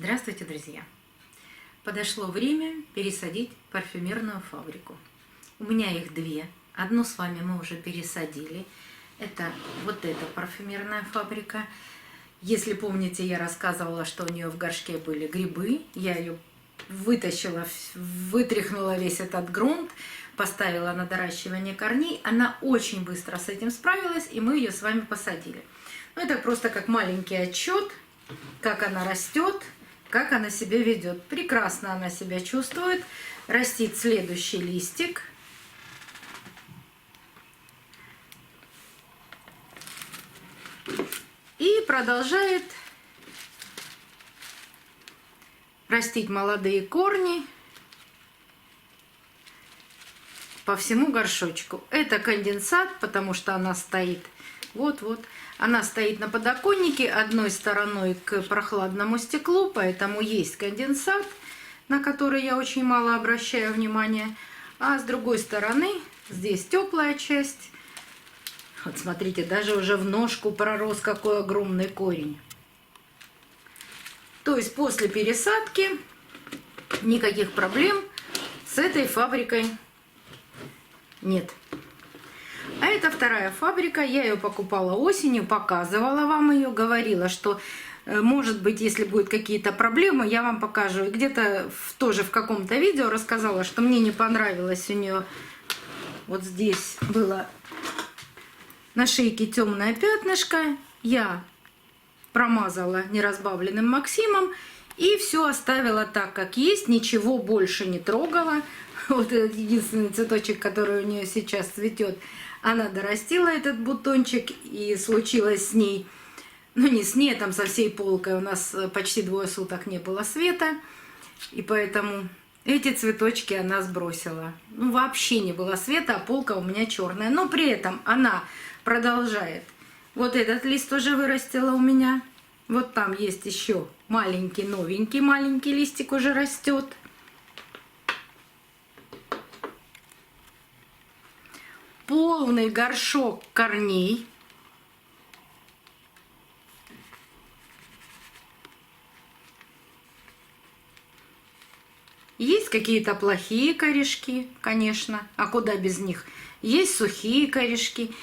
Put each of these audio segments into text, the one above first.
Здравствуйте, друзья! Подошло время пересадить парфюмерную фабрику. У меня их две. Одну с вами мы уже пересадили. Это вот эта парфюмерная фабрика. Если помните, я рассказывала, что у нее в горшке были грибы. Я ее вытащила, вытряхнула весь этот грунт, поставила на доращивание корней. Она очень быстро с этим справилась, и мы ее с вами посадили. Ну, это просто как маленький отчет, как она растет, как она себя ведет. Прекрасно она себя чувствует. Растит следующий листик. И продолжает растить молодые корни по всему горшочку. Это конденсат, потому что она стоит вот-вот. Она стоит на подоконнике одной стороной к прохладному стеклу, поэтому есть конденсат, на который я очень мало обращаю внимания. А с другой стороны здесь теплая часть. Вот смотрите, даже уже в ножку пророс какой огромный корень. То есть после пересадки никаких проблем с этой фабрикой нет. А это вторая фабрика. Я ее покупала осенью, показывала вам ее, говорила, что может быть, если будут какие-то проблемы, я вам покажу. И где-то тоже в каком-то видео рассказала, что мне не понравилось у нее. Вот здесь было на шейке темное пятнышко. Я промазала неразбавленным Максимом и все оставила так, как есть. Ничего больше не трогала. Вот этот единственный цветочек, который у нее сейчас цветет. Она дорастила этот бутончик, и случилось с ней, ну не с ней, а там со всей полкой, у нас почти 2 суток не было света, и поэтому эти цветочки она сбросила. Ну вообще не было света, а полка у меня черная, но при этом она продолжает. Вот этот лист тоже вырастила у меня, вот там есть еще маленький, новенький, маленький листик уже растет. Полный горшок корней. Есть какие-то плохие корешки, конечно, а куда без них? Есть сухие корешки.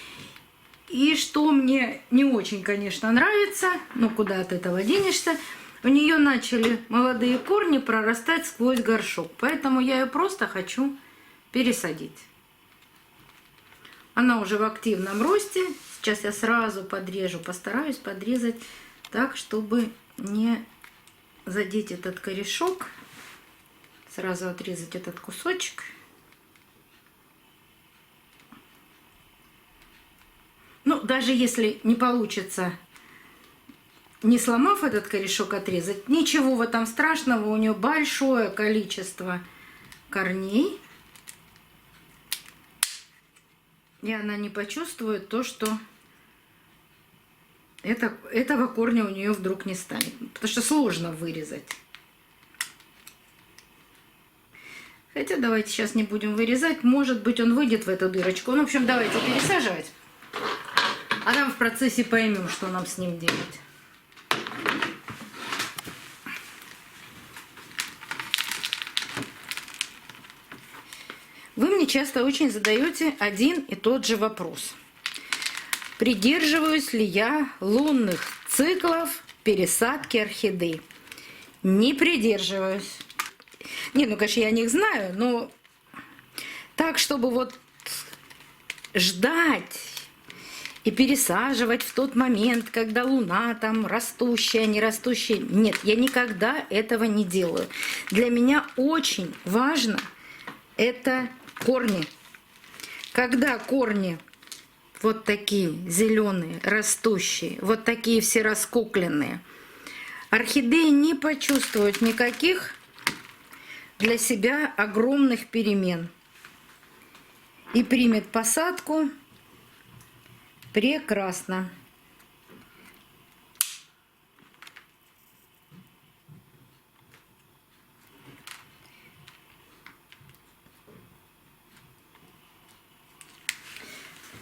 И что мне не очень, конечно, нравится, но куда от этого денешься, у нее начали молодые корни прорастать сквозь горшок, поэтому я ее просто хочу пересадить. Она уже в активном росте. Сейчас я сразу подрежу, постараюсь подрезать так, чтобы не задеть этот корешок. Сразу отрезать этот кусочек. Ну, даже если не получится, не сломав этот корешок, отрезать, ничего в этом страшного. У нее большое количество корней. И она не почувствует то, что этого корня у нее вдруг не станет. Потому что сложно вырезать. Хотя давайте сейчас не будем вырезать. Может быть, он выйдет в эту дырочку. Ну, в общем, давайте пересаживать. А там в процессе поймем, что нам с ним делать. Вы мне часто очень задаете один и тот же вопрос. Придерживаюсь ли я лунных циклов пересадки орхидей? Не придерживаюсь. Не, ну, конечно, я о них знаю, но так, чтобы вот ждать и пересаживать в тот момент, когда луна там растущая, не растущая. Нет, я никогда этого не делаю. Для меня очень важно это корни. Когда корни вот такие зеленые, растущие, вот такие все раскукленные, орхидеи не почувствуют никаких для себя огромных перемен и примет посадку прекрасно.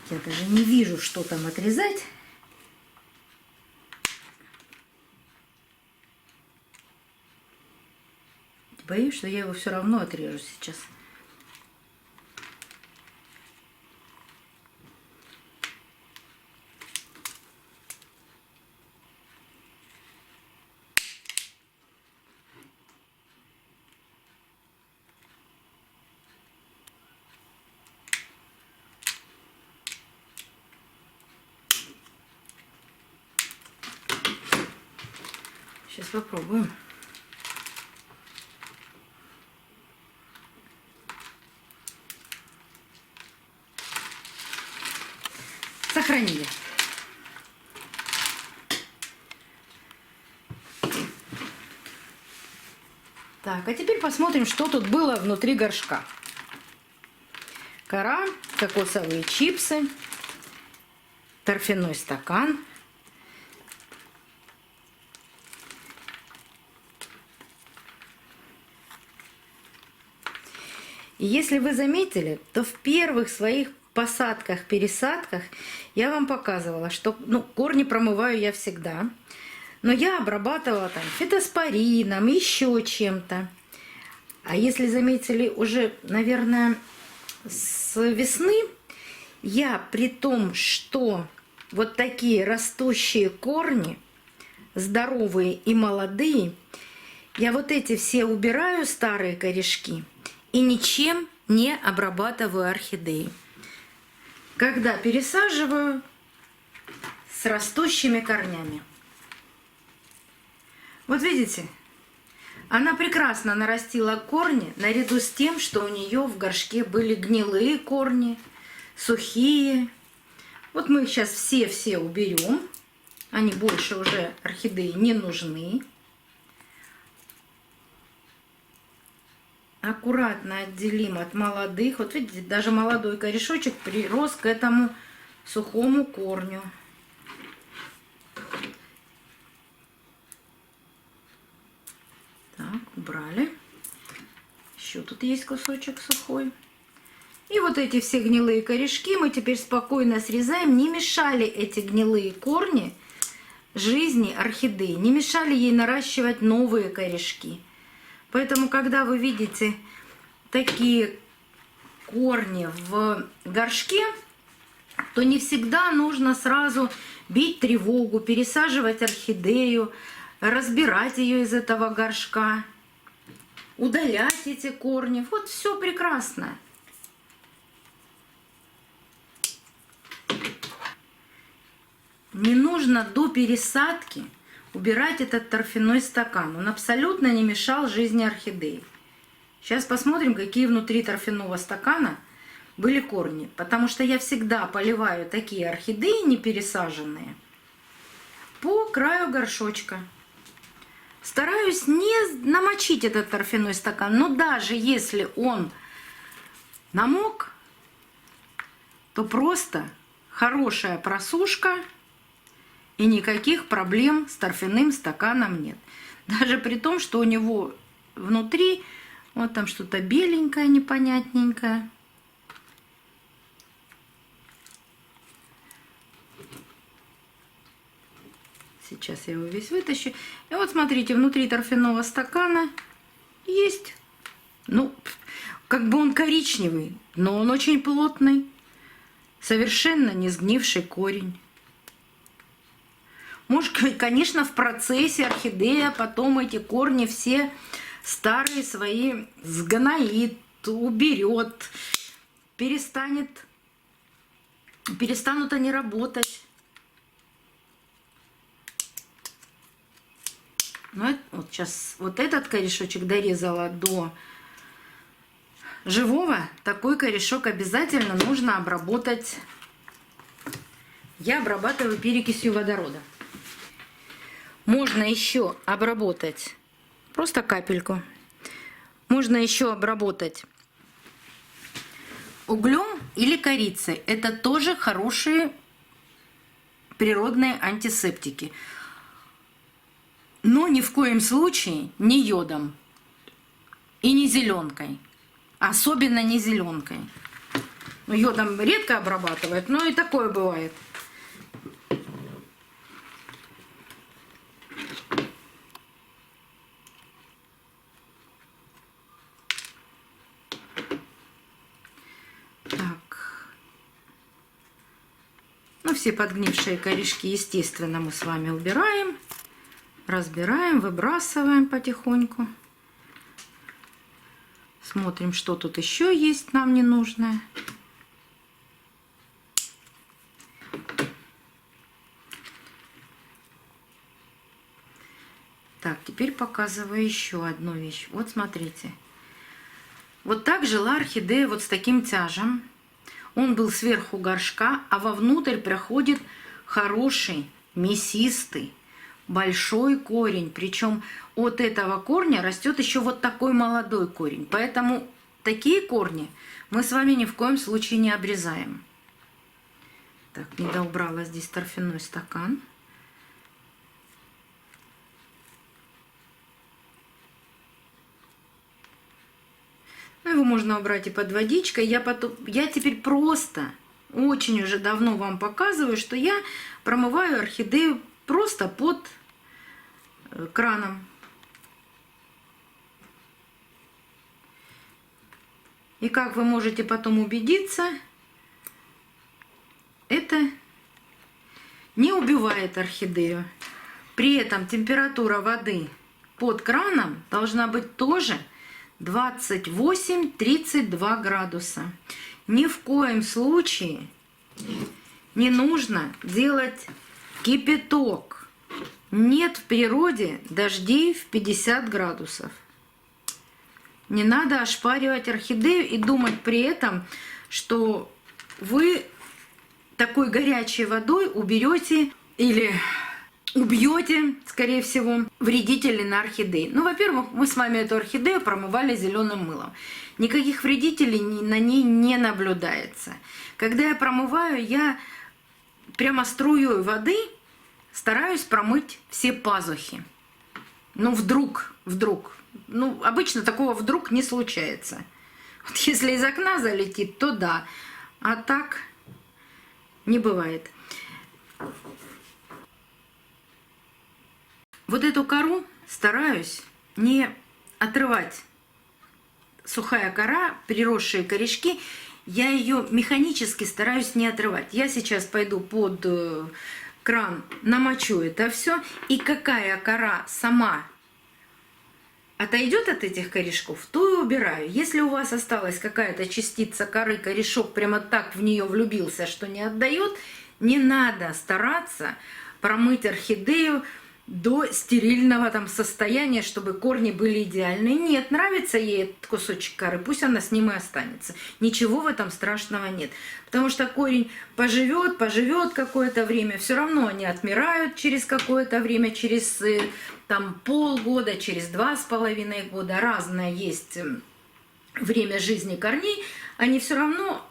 Я даже не вижу, что там отрезать. Боюсь, что я его все равно отрежу сейчас. Сейчас попробуем. Сохранили. Так, а теперь посмотрим, что тут было внутри горшка. Кора, кокосовые чипсы, торфяной стакан. И если вы заметили, то в первых своих посадках-пересадках я вам показывала, что корни промываю я всегда. Но я обрабатывала там фитоспорином, еще чем-то. А если заметили, уже, наверное, с весны я, при том, что вот такие растущие корни, здоровые и молодые, я вот эти все убираю, старые корешки, и ничем не обрабатываю орхидеи. Когда пересаживаю с растущими корнями. Вот видите, она прекрасно нарастила корни, наряду с тем, что у нее в горшке были гнилые корни, сухие. Вот мы их сейчас все уберем. Они больше уже орхидеи не нужны. Аккуратно отделим от молодых. Вот видите, даже молодой корешочек прирос к этому сухому корню. Так, убрали. Еще тут есть кусочек сухой. И вот эти все гнилые корешки мы теперь спокойно срезаем. Не мешали эти гнилые корни жизни орхидеи. Не мешали ей наращивать новые корешки. Поэтому, когда вы видите такие корни в горшке, то не всегда нужно сразу бить тревогу, пересаживать орхидею, разбирать ее из этого горшка, удалять эти корни. Вот все прекрасно. Не нужно до пересадки убирать этот торфяной стакан. Он абсолютно не мешал жизни орхидеи. Сейчас посмотрим, какие внутри торфяного стакана были корни. Потому что я всегда поливаю такие орхидеи не пересаженные по краю горшочка. Стараюсь не намочить этот торфяной стакан. Но даже если он намок, то просто хорошая просушка. И никаких проблем с торфяным стаканом нет. Даже при том, что у него внутри вот там что-то беленькое, непонятненькое. Сейчас я его весь вытащу. И вот смотрите, внутри торфяного стакана есть, как бы он коричневый, но он очень плотный, совершенно не сгнивший корень. Может, конечно, в процессе орхидея потом эти корни все старые свои сгноит, уберет, перестанут они работать. Ну, вот сейчас вот этот корешочек дорезала до живого. Такой корешок обязательно нужно обработать. Я обрабатываю перекисью водорода. Можно еще обработать просто капельку. Можно еще обработать углем или корицей. Это тоже хорошие природные антисептики. Но ни в коем случае не йодом и не зеленкой. Особенно не зеленкой. Йодом редко обрабатывают, но и такое бывает. все подгнившие корешки, естественно, мы с вами убираем, разбираем, выбрасываем потихоньку. Смотрим, что тут еще есть нам ненужное. Так, теперь показываю еще одну вещь. Вот смотрите. Вот так жила орхидея вот с таким тяжем. Он был сверху горшка, а вовнутрь проходит хороший, мясистый, большой корень. Причем от этого корня растет еще вот такой молодой корень. Поэтому такие корни мы с вами ни в коем случае не обрезаем. Так, недоубрала здесь торфяной стакан. Ну, его можно убрать и под водичкой. Я теперь просто, очень уже давно вам показываю, что я промываю орхидею просто под краном. И как вы можете потом убедиться, это не убивает орхидею. При этом температура воды под краном должна быть тоже 28-32 градуса. Ни в коем случае не нужно делать кипяток. Нет в природе дождей в 50 градусов. Не надо ошпаривать орхидею и думать при этом, что вы такой горячей водой уберете или убьете, скорее всего, вредителей на орхидеи. Ну, во-первых, мы с вами эту орхидею промывали зеленым мылом. Никаких вредителей на ней не наблюдается. Когда я промываю, я прямо струей воды стараюсь промыть все пазухи. Ну, вдруг. Ну, обычно такого вдруг не случается. Вот если из окна залетит, то да. А так не бывает. Вот эту кору стараюсь не отрывать. Сухая кора, приросшие корешки, я ее механически стараюсь не отрывать. Я сейчас пойду под кран, намочу это все. И какая кора сама отойдет от этих корешков, то и убираю. Если у вас осталась какая-то частица коры, корешок прямо так в нее влюбился, что не отдает, не надо стараться промыть орхидею до стерильного там состояния, чтобы корни были идеальные. Нет, нравится ей этот кусочек коры, пусть она с ним и останется. Ничего в этом страшного нет. Потому что корень поживет какое-то время, все равно они отмирают через какое-то время, через там полгода, через 2,5 года. Разное есть время жизни корней, они все равно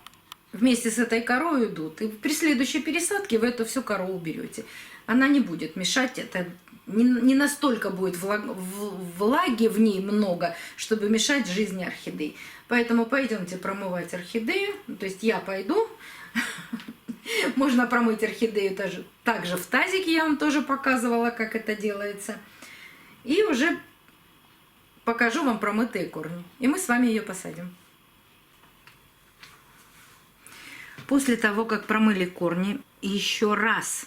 вместе с этой корой идут. И при следующей пересадке вы эту всю кору уберете. Она не будет мешать, это не настолько будет влаги в ней много, чтобы мешать жизни орхидей. Поэтому пойдемте промывать орхидею. То есть я пойду. Можно промыть орхидею также в тазике, я вам тоже показывала, как это делается. И уже покажу вам промытые корни. И мы с вами ее посадим. После того, как промыли корни, еще раз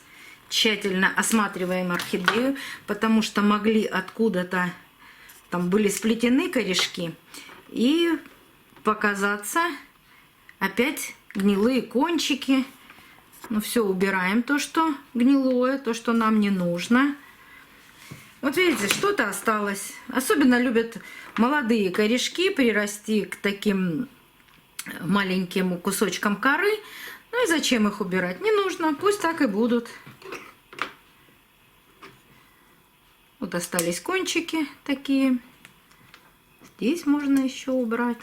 тщательно осматриваем орхидею, потому что могли откуда-то, там были сплетены корешки, и показаться опять гнилые кончики. Ну все, убираем то, что гнилое, то, что нам не нужно. Вот видите, что-то осталось. Особенно любят молодые корешки прирасти к таким маленьким кусочкам коры. Ну и зачем их убирать? Не нужно, пусть так и будут. Вот остались кончики такие. Здесь можно еще убрать.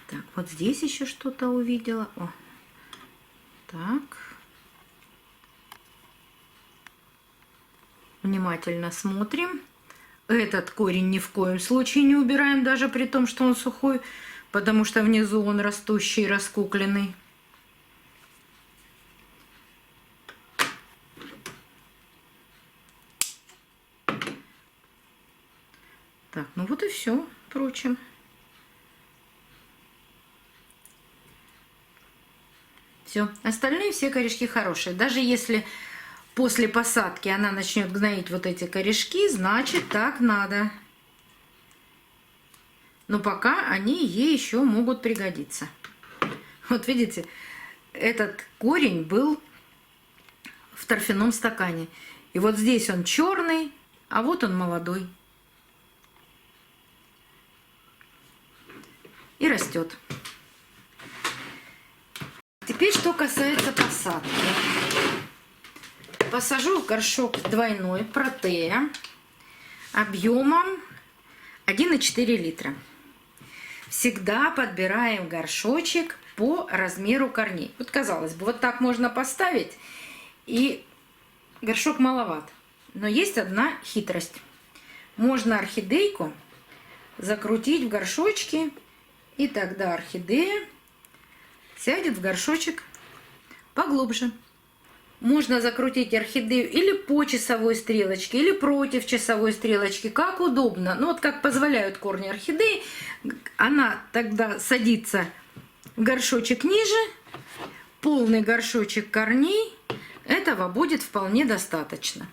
Так, вот здесь еще что-то увидела. О. Так. Внимательно смотрим. Этот корень ни в коем случае не убираем, даже при том, что он сухой, потому что внизу он растущий, раскукленный. Так, ну вот и все, впрочем. Все. Остальные все корешки хорошие. Даже если после посадки она начнет гноить вот эти корешки, значит так надо. Но пока они ей еще могут пригодиться. Вот видите, этот корень был в торфяном стакане. И вот здесь он черный, а вот он молодой. И растет. Теперь, что касается посадки. Посажу в горшок двойной протея объемом 1,4 литра. Всегда подбираем горшочек по размеру корней. Вот казалось бы, вот так можно поставить, и горшок маловат. Но есть одна хитрость. Можно орхидейку закрутить в горшочке, и тогда орхидея сядет в горшочек поглубже. Можно закрутить орхидею или по часовой стрелочке, или против часовой стрелочки, как удобно. Ну вот как позволяют корни орхидеи, она тогда садится в горшочек ниже, полный горшочек корней, этого будет вполне достаточно.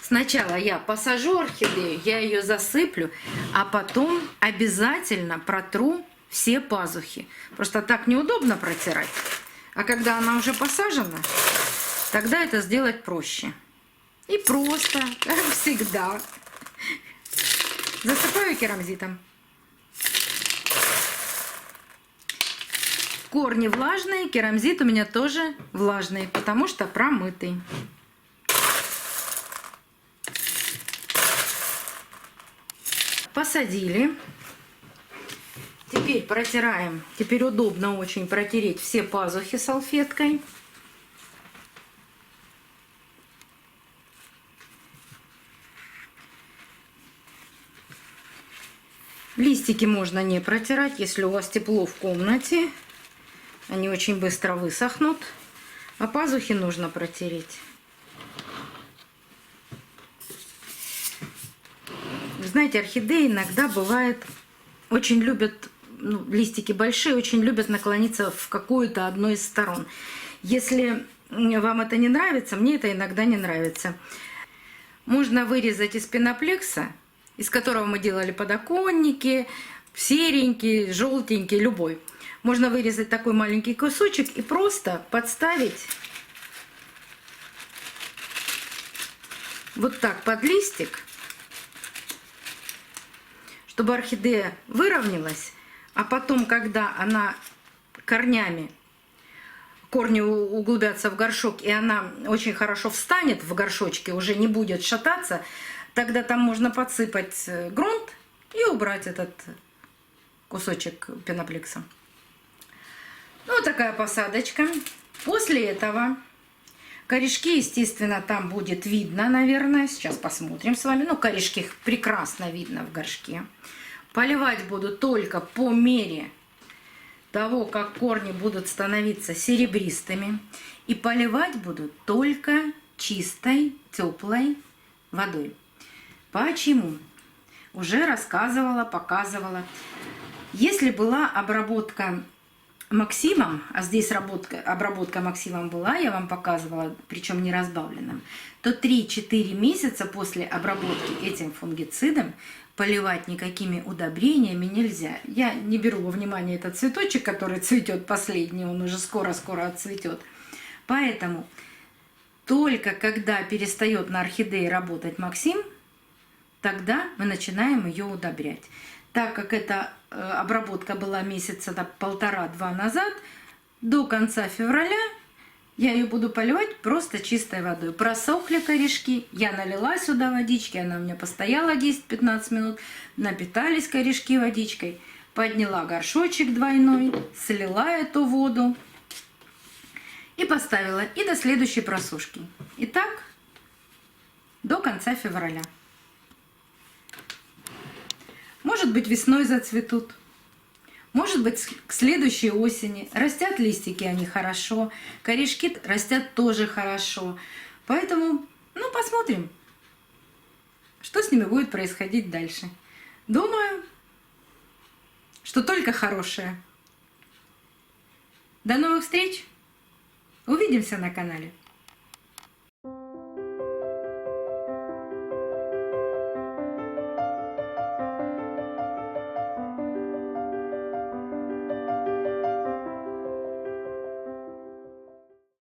Сначала я посажу орхидею, я ее засыплю, а потом обязательно протру все пазухи. Просто так неудобно протирать. А когда она уже посажена, тогда это сделать проще. И просто, как всегда, засыпаю керамзитом. Корни влажные, керамзит у меня тоже влажный, потому что промытый. Посадили. Теперь протираем. Теперь удобно очень протереть все пазухи салфеткой. Листики можно не протирать, если у вас тепло в комнате. Они очень быстро высохнут. А пазухи нужно протереть. Знаете, орхидеи иногда бывает, очень любят, ну, листики большие, очень любят наклониться в какую-то одну из сторон. Если вам это не нравится, мне это иногда не нравится. Можно вырезать из пеноплекса, из которого мы делали подоконники, серенький, желтенький, любой. Можно вырезать такой маленький кусочек и просто подставить вот так под листик, чтобы орхидея выровнялась, а потом, когда она корнями, корни углубятся в горшок, и она очень хорошо встанет в горшочке, уже не будет шататься, тогда там можно подсыпать грунт и убрать этот кусочек пеноплекса. Ну, вот такая посадочка. После этого корешки, естественно, там будет видно, наверное. Сейчас посмотрим с вами. Ну, корешки прекрасно видно в горшке. Поливать буду только по мере того, как корни будут становиться серебристыми. И поливать буду только чистой, теплой водой. Почему? Уже рассказывала, показывала. Если была обработка Максимом, а здесь обработка Максимом была, я вам показывала, причем не разбавленным, то 3-4 месяца после обработки этим фунгицидом поливать никакими удобрениями нельзя. Я не беру во внимание этот цветочек, который цветет последний, он уже скоро-скоро отцветет. Поэтому только когда перестает на орхидее работать Максим, тогда мы начинаем ее удобрять. Так как эта обработка была месяца 1,5-2 назад, до конца февраля я ее буду поливать просто чистой водой. Просохли корешки, я налила сюда водички, она у меня постояла 10-15 минут, напитались корешки водичкой, подняла горшочек двойной, слила эту воду и поставила. И до следующей просушки. И так до конца февраля. Может быть, весной зацветут. Может быть, к следующей осени. Растят листики они хорошо. Корешки растят тоже хорошо. Поэтому, ну, посмотрим, что с ними будет происходить дальше. Думаю, что только хорошее. До новых встреч! Увидимся на канале.